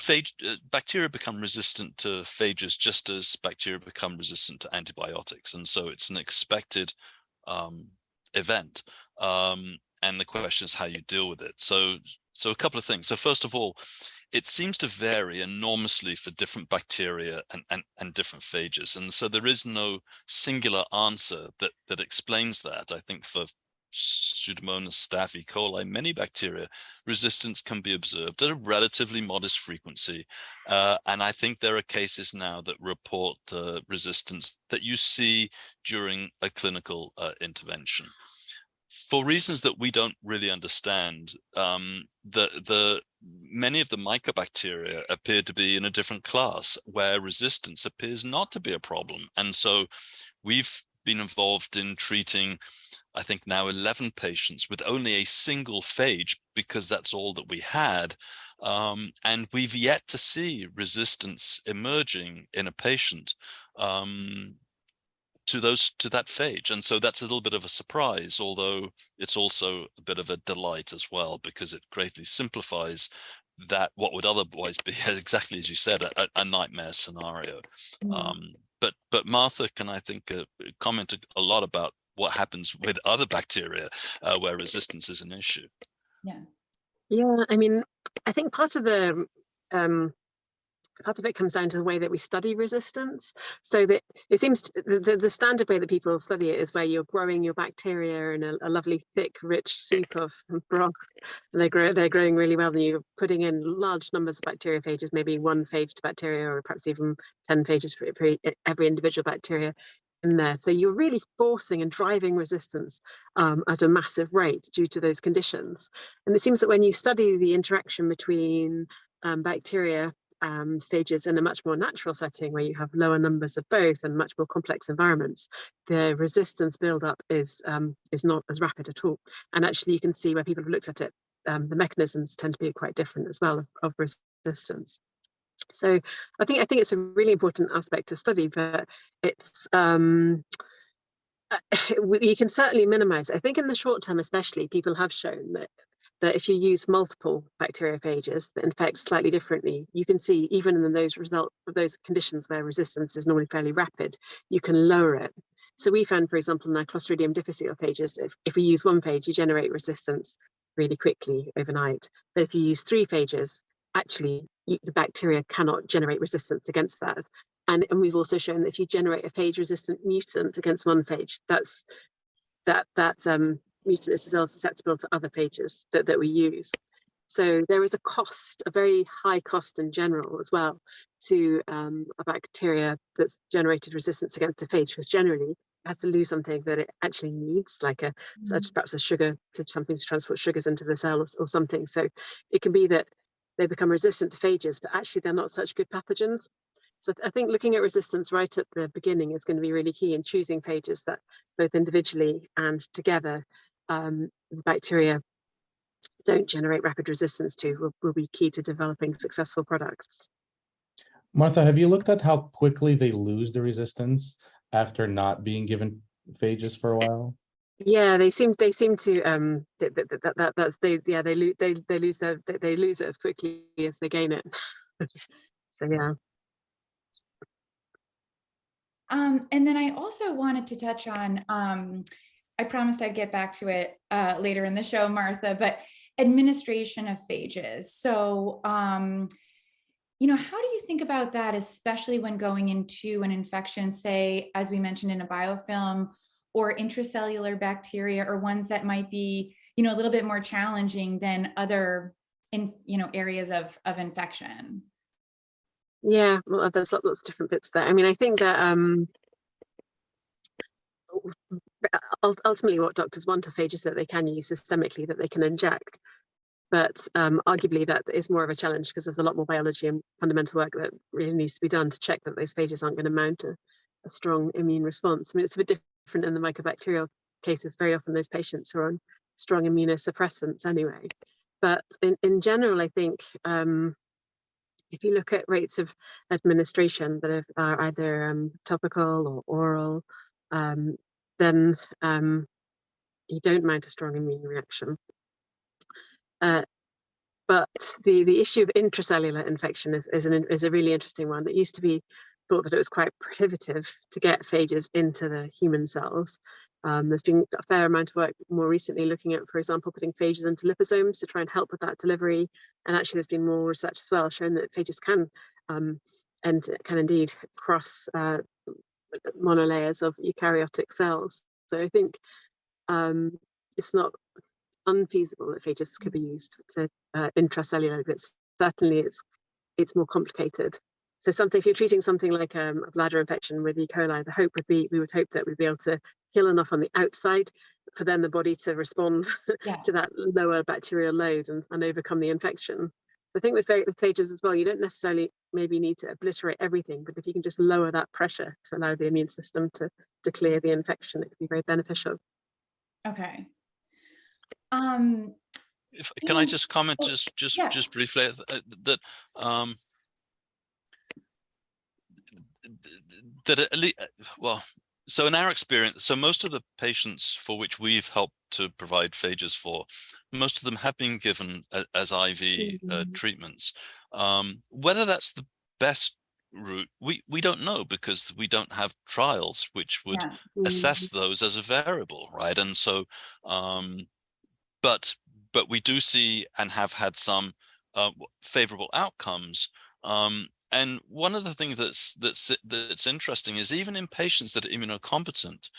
bacteria become resistant to phages just as bacteria become resistant to antibiotics, and so it's an expected event. And the question is how you deal with it. So a couple of things. So first of all, it seems to vary enormously for different bacteria and different phages, and so there is no singular answer that explains that. I think for Pseudomonas staph E. coli, many bacteria, resistance can be observed at a relatively modest frequency. And I think there are cases now that report resistance that you see during a clinical intervention. For reasons that we don't really understand, many of the mycobacteria appear to be in a different class where resistance appears not to be a problem. And so we've been involved in treating, I think now 11 patients with only a single phage, because that's all that we had. And we've yet to see resistance emerging in a patient to that phage. And so that's a little bit of a surprise, although it's also a bit of a delight as well, because it greatly simplifies that what would otherwise be, exactly as you said, a nightmare scenario. But Martha can, I think, comment a lot about what happens with other bacteria where resistance is an issue. Yeah, I mean, I think part of it comes down to the way that we study resistance. So that it seems the standard way that people study it is where you're growing your bacteria in a lovely thick rich soup of broth, and they're growing really well, and you're putting in large numbers of bacteriophages, maybe one phaged bacteria or perhaps even 10 phages for every individual bacteria in there. So you're really forcing and driving resistance at a massive rate due to those conditions. And it seems that when you study the interaction between bacteria phages in a much more natural setting where you have lower numbers of both and much more complex environments, the resistance buildup is not as rapid at all. And actually you can see where people have looked at it, the mechanisms tend to be quite different as well of resistance. So I think it's a really important aspect to study, but it's you can certainly minimize. I think in the short term especially, people have shown that if you use multiple bacteriophages that infect slightly differently, you can see even in those conditions where resistance is normally fairly rapid, you can lower it. So we found, for example, in our Clostridium difficile phages, if we use one phage, you generate resistance really quickly overnight. But if you use 3 phages, actually the bacteria cannot generate resistance against that. And we've also shown that if you generate a phage-resistant mutant against one phage, that mutant is still susceptible to other phages that we use. So there is a very high cost in general as well to a bacteria that's generated resistance against a phage, because generally it has to lose something that it actually needs, like perhaps a sugar, something to transport sugars into the cell or something. So it can be that they become resistant to phages, but actually they're not such good pathogens. So I think looking at resistance right at the beginning is going to be really key in choosing phages that both individually and together the bacteria don't generate rapid resistance to will be key to developing successful products. Martha, have you looked at how quickly they lose the resistance after not being given phages for a while? Yeah, they seem to they lose it as quickly as they gain it. So yeah. And then I also wanted to touch on, I promised I'd get back to it later in the show, Martha, but administration of phages. So, you know, how do you think about that, especially when going into an infection, say, as we mentioned, in a biofilm or intracellular bacteria, or ones that might be, you know, a little bit more challenging than other areas of infection? Yeah, well, there's lots of different bits there. I mean, I think that ultimately what doctors want are phages that they can use systemically, that they can inject. But arguably that is more of a challenge because there's a lot more biology and fundamental work that really needs to be done to check that those phages aren't going to mount a strong immune response. I mean, it's a bit different in the mycobacterial cases. Very often those patients are on strong immunosuppressants anyway. But in general, I think if you look at rates of administration that are either topical or oral, then you don't mount a strong immune reaction. But the issue of intracellular infection is a really interesting one. It used to be thought that it was quite prohibitive to get phages into the human cells. There's been a fair amount of work more recently looking at, for example, putting phages into liposomes to try and help with that delivery. And actually there's been more research as well showing that phages can indeed cross monolayers of eukaryotic cells. So I think it's not unfeasible that phages could be used to intracellular, but certainly it's more complicated. So if you're treating something like a bladder infection with E. coli, the hope would be, we would hope that we'd be able to kill enough on the outside for then the body to respond to that lower bacterial load and overcome the infection. So I think with phages as well, you don't necessarily maybe need to obliterate everything, but if you can just lower that pressure to allow the immune system to clear the infection, it could be very beneficial. Okay. Can I just comment just briefly that at least, well, So in our experience, so most of the patients for which we've helped to provide phages for, most of them have been given as IV treatments. Whether that's the best route, we don't know, because we don't have trials which would assess those as a variable, right? And so, but we do see and have had some favorable outcomes. And one of the things that's interesting is, even in patients that are immunocompetent,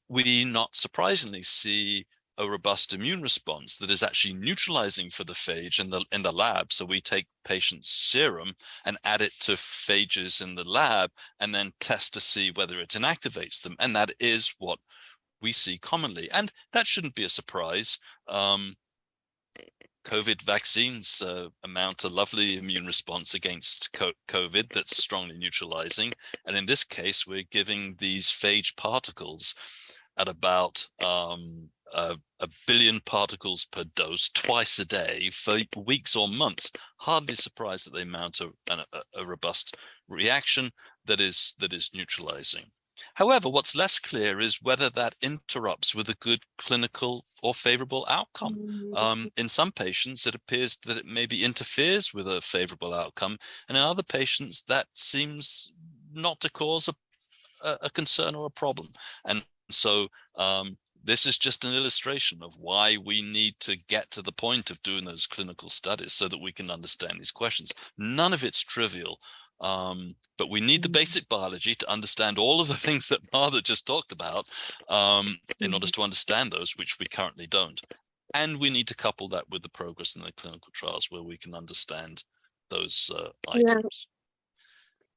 we not surprisingly see a robust immune response that is actually neutralizing for the phage in the lab. So we take patients' serum and add it to phages in the lab, and then test to see whether it inactivates them. And that is what we see commonly, and that shouldn't be a surprise. COVID vaccines mount a lovely immune response against COVID that's strongly neutralizing. And in this case, we're giving these phage particles at about a billion particles per dose twice a day for weeks or months. Hardly surprised that they mount a robust reaction that is neutralizing. However, what's less clear is whether that interrupts with a good clinical or favorable outcome. In some patients, it appears that it maybe interferes with a favorable outcome, and in other patients, that seems not to cause a concern or a problem. And so this is just an illustration of why we need to get to the point of doing those clinical studies so that we can understand these questions. None of it's trivial. But we need the basic biology to understand all of the things that Martha just talked about in order to understand those, which we currently don't. And we need to couple that with the progress in the clinical trials where we can understand those items.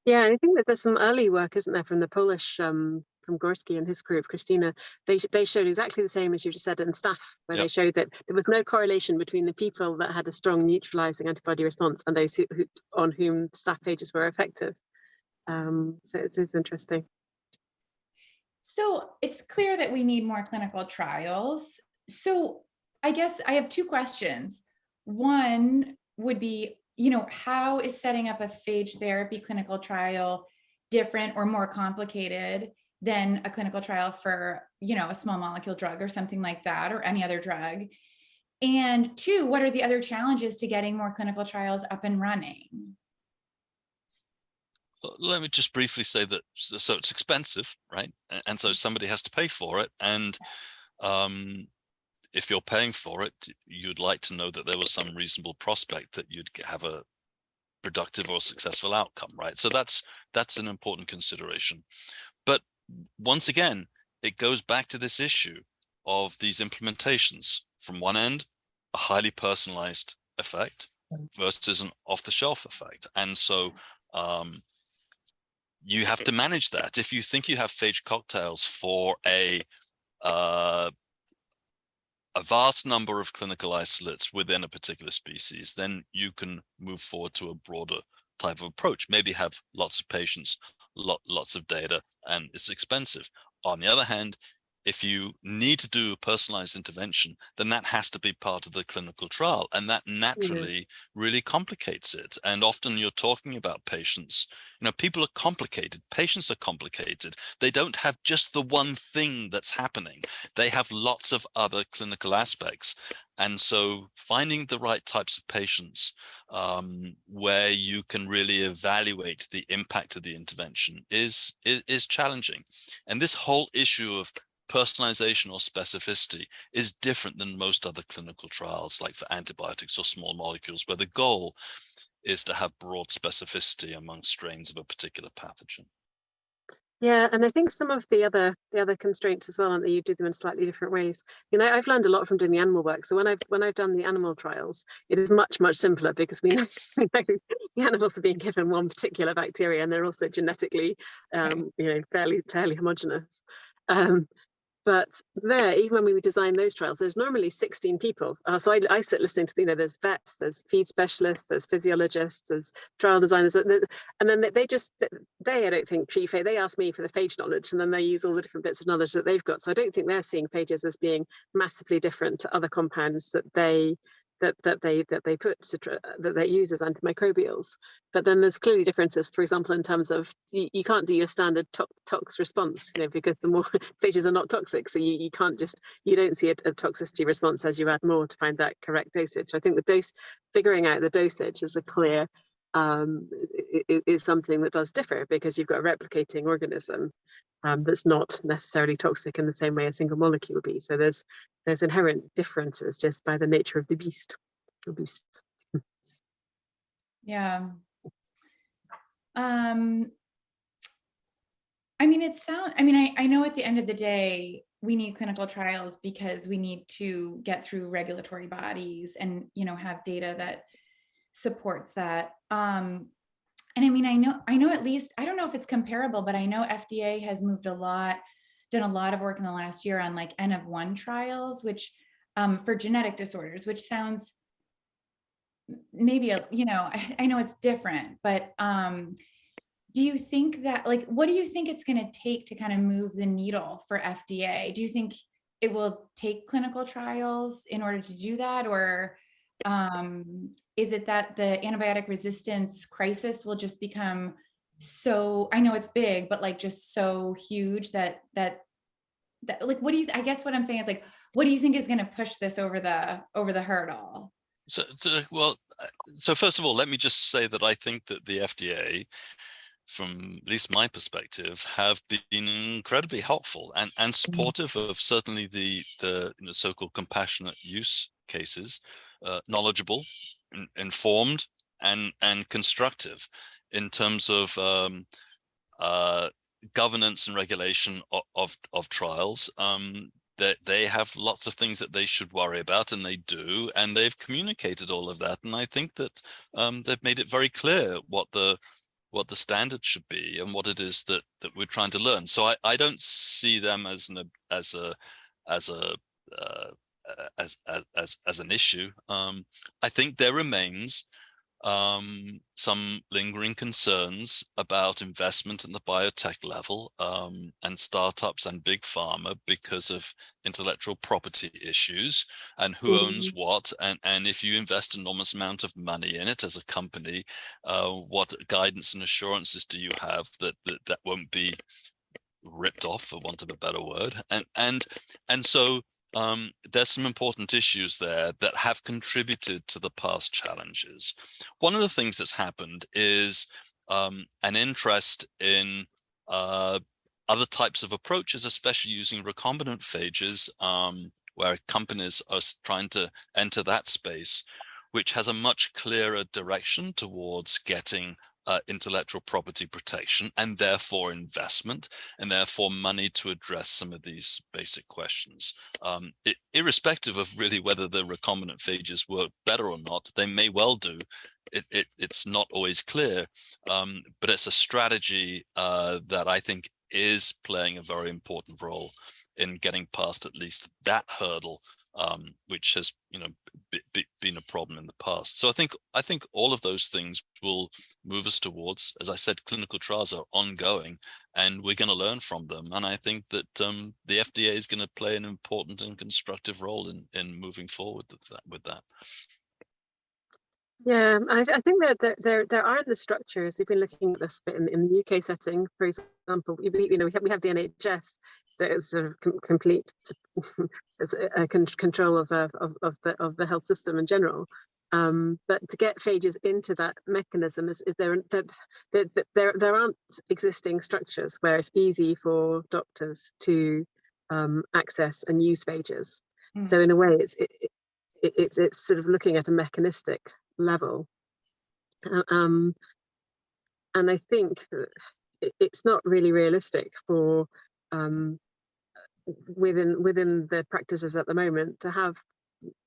Yeah, I think that there's some early work, isn't there, from the Polish, from Gorski and his group, Christina. They showed exactly the same as you just said in staph, where they showed that there was no correlation between the people that had a strong neutralizing antibody response and those on whom staph phages were effective. So it's interesting. So it's clear that we need more clinical trials. So I guess I have two questions. One would be, how is setting up a phage therapy clinical trial different or more complicated than a clinical trial for, a small molecule drug or something like that, or any other drug? And two, what are the other challenges to getting more clinical trials up and running? Let me just briefly say that, so it's expensive, right? And so somebody has to pay for it. And if you're paying for it, you'd like to know that there was some reasonable prospect that you'd have a productive or successful outcome, right? So that's an important consideration. But once again, it goes back to this issue of these implementations. From one end, a highly personalized effect versus an off-the-shelf effect. And so you have to manage that. If you think you have phage cocktails for a vast number of clinical isolates within a particular species, then you can move forward to a broader type of approach. Maybe have lots of patients, lots of data, and it's expensive. On the other hand, if you need to do a personalized intervention, then that has to be part of the clinical trial. And that naturally really complicates it. And often you're talking about patients, people are complicated. Patients are complicated. They don't have just the one thing that's happening. They have lots of other clinical aspects. And so finding the right types of patients where you can really evaluate the impact of the intervention is challenging. And this whole issue of personalization or specificity is different than most other clinical trials, like for antibiotics or small molecules, where the goal is to have broad specificity among strains of a particular pathogen. Yeah, and I think some of the other constraints as well, aren't they? You do them in slightly different ways. I've learned a lot from doing the animal work. So when I've done the animal trials, it is much simpler, because we know the animals are being given one particular bacteria, and they're also genetically, fairly homogeneous. But there, even when we would design those trials, there's normally 16 people. So I sit listening to, there's vets, there's feed specialists, there's physiologists, there's trial designers, and then they I don't think treat phage. They ask me for the phage knowledge, and then they use all the different bits of knowledge that they've got. So I don't think they're seeing phages as being massively different to other compounds that they that they put that they use as antimicrobials. But then there's clearly differences, for example, in terms of you can't do your standard tox response, because the more phages are not toxic, so you can't just, you don't see a toxicity response as you add more to find that correct dosage. I think figuring out the dosage is a clear is something that does differ, because you've got a replicating organism that's not necessarily toxic in the same way a single molecule would be. So there's inherent differences just by the nature of the beast or beasts. Yeah. I mean, I know at the end of the day, we need clinical trials because we need to get through regulatory bodies and, have data that supports that. And I mean, I know at least, I don't know if it's comparable, but I know FDA has done a lot of work in the last year on like N of 1 trials, which for genetic disorders, which sounds maybe, I know it's different, but do you think that, like, what do you think it's going to take to kind of move the needle for FDA? Do you think it will take clinical trials in order to do that? Or is it that the antibiotic resistance crisis will just become so, I know it's big, but like just so huge that like, I guess what I'm saying is like, what do you think is going to push this over the hurdle? So first of all, let me just say that I think that the FDA, from at least my perspective, have been incredibly helpful and supportive of certainly the so-called compassionate use cases, knowledgeable, informed, and constructive in terms of governance and regulation of trials. That they have lots of things that they should worry about, and they do, and they've communicated all of that. And I think that they've made it very clear what the standard should be and what it is that we're trying to learn. So I don't see them as an issue. I think there remains some lingering concerns about investment at the biotech level and startups and big pharma because of intellectual property issues and who owns what, and if you invest an enormous amount of money in it as a company, what guidance and assurances do you have that won't be ripped off, for want of a better word, and so there's some important issues there that have contributed to the past challenges. One of the things that's happened is an interest in other types of approaches, especially using recombinant phages, where companies are trying to enter that space, which has a much clearer direction towards getting intellectual property protection, and therefore investment, and therefore money to address some of these basic questions. Irrespective of really whether the recombinant phages work better or not, they may well do. It's not always clear, but it's a strategy that I think is playing a very important role in getting past at least that hurdle, which has been a problem in the past. So I think all of those things will move us towards, as I said, clinical trials are ongoing, and we're going to learn from them. And I think that the FDA is going to play an important and constructive role in moving forward with that. Yeah, I think that there are the structures. We've been looking at this bit in the UK setting, for example. We have the NHS, so it's sort of complete control of the health system in general. But to get phages into that mechanism, there aren't existing structures where it's easy for doctors to access and use phages. So in a way, it's sort of looking at a mechanistic level, and I think that it's not really realistic for within the practices at the moment to have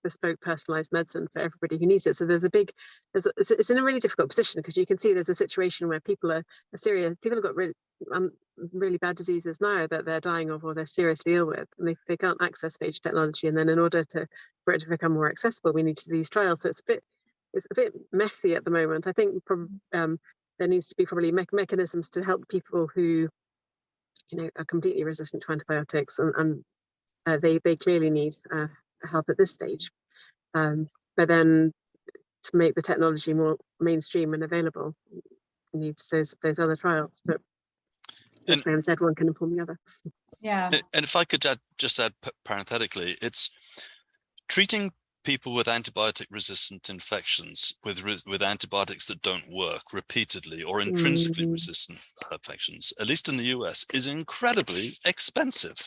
bespoke personalized medicine for everybody who needs it. So it's in a really difficult position, because you can see there's a situation where people have got really bad diseases now that they're dying of or they're seriously ill with, and they can't access phage technology. And then in order for it to become more accessible, we need to do these trials. So it's a bit messy at the moment. I think there needs to be probably mechanisms to help people who are completely resistant to antibiotics, and they clearly need help at this stage. but then to make the technology more mainstream and available, needs those other trials. But as Graham said, one can inform the other. Yeah. And if I could just add parenthetically, it's treating people with antibiotic resistant infections with antibiotics that don't work repeatedly, or intrinsically resistant infections, at least in the US, is incredibly expensive,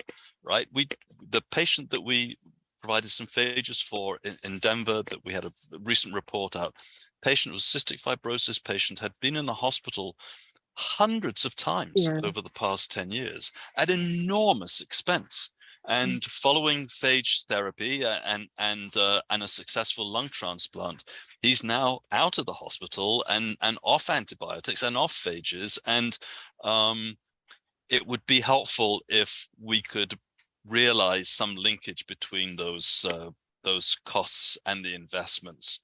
right? The patient that we provided some phages for in Denver, that we had a recent report out, patient was cystic fibrosis patient, had been in the hospital hundreds of times over the past 10 years at enormous expense. And following phage therapy and a successful lung transplant, he's now out of the hospital and off antibiotics and off phages. And it would be helpful if we could realize some linkage between those costs and the investments.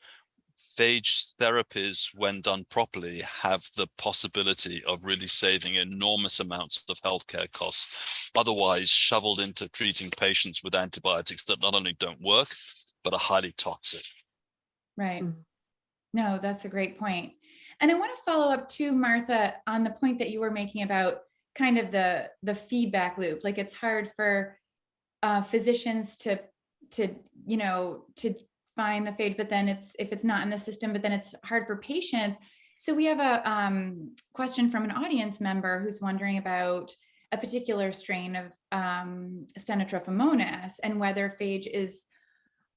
Phage therapies, when done properly, have the possibility of really saving enormous amounts of healthcare costs, otherwise shoveled into treating patients with antibiotics that not only don't work, but are highly toxic. Right. No, that's a great point. And I want to follow up too, Martha, on the point that you were making about kind of the feedback loop. Like, it's hard for physicians to find the phage, but then if it's not in the system, but then it's hard for patients. So we have a question from an audience member who's wondering about a particular strain of Stenotrophomonas and whether phage is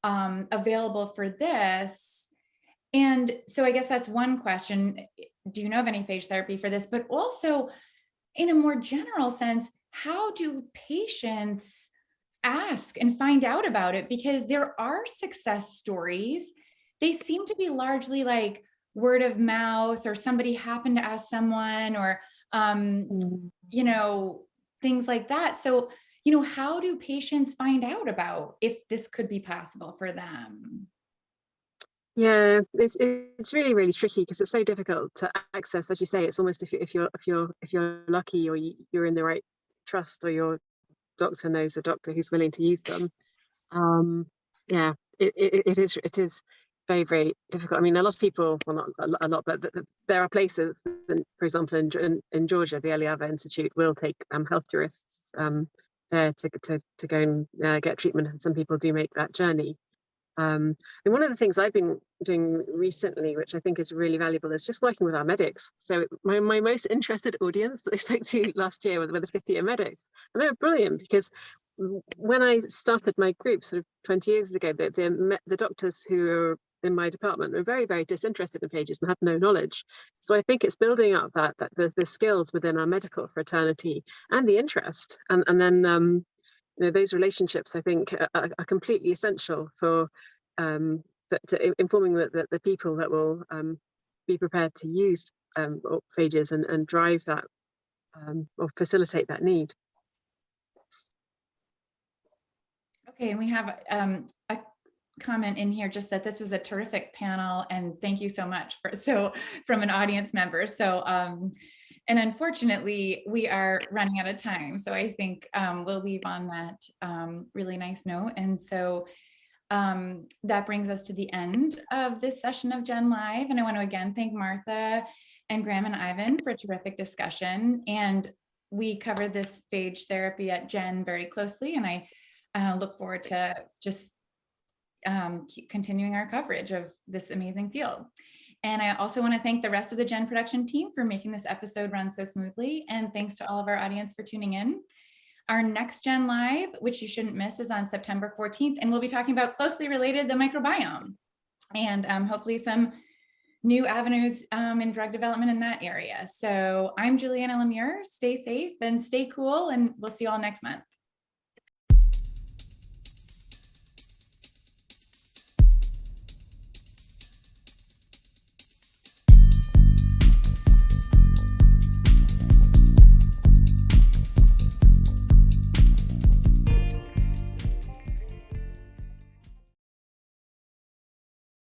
available for this. And so I guess that's one question. Do you know of any phage therapy for this? But also, in a more general sense, how do patients ask and find out about it? Because there are success stories. They seem to be largely like word of mouth, or somebody happened to ask someone, or things like that. So, how do patients find out about if this could be possible for them? Yeah, it's really, really tricky because it's so difficult to access. As you say, it's almost if you're lucky, or you're in the right trust, or your doctor knows a doctor who's willing to use them. Yeah, it is very, very difficult. I mean, a lot of people, well, not a lot, but there are places, for example, in Georgia, the Eliava Institute will take health tourists there to go and get treatment, and some people do make that journey. And one of the things I've been doing recently, which I think is really valuable, is just working with our medics. So my most interested audience that I spoke to last year were the 50-year medics, and they were brilliant, because when I started my group sort of 20 years ago, the doctors who were in my department were very, very disinterested in phages and had no knowledge. So I think it's building up the skills within our medical fraternity and the interest, and then those relationships, I think, are completely essential for informing the people that will be prepared to use phages and drive that or facilitate that need. Okay, and we have a comment in here just that this was a terrific panel, and thank you so much from an audience member. So and unfortunately, we are running out of time. So I think we'll leave on that really nice note. And so that brings us to the end of this session of Gen Live. And I want to again thank Martha and Graham and Ivan for a terrific discussion. And we covered this phage therapy at Gen very closely. And I look forward to just keep continuing our coverage of this amazing field. And I also want to thank the rest of the Gen production team for making this episode run so smoothly. And thanks to all of our audience for tuning in. Our next Gen Live, which you shouldn't miss, is on September 14th. And we'll be talking about closely related the microbiome, and hopefully some new avenues in drug development in that area. So I'm Juliana Lemire. Stay safe and stay cool. And we'll see you all next month.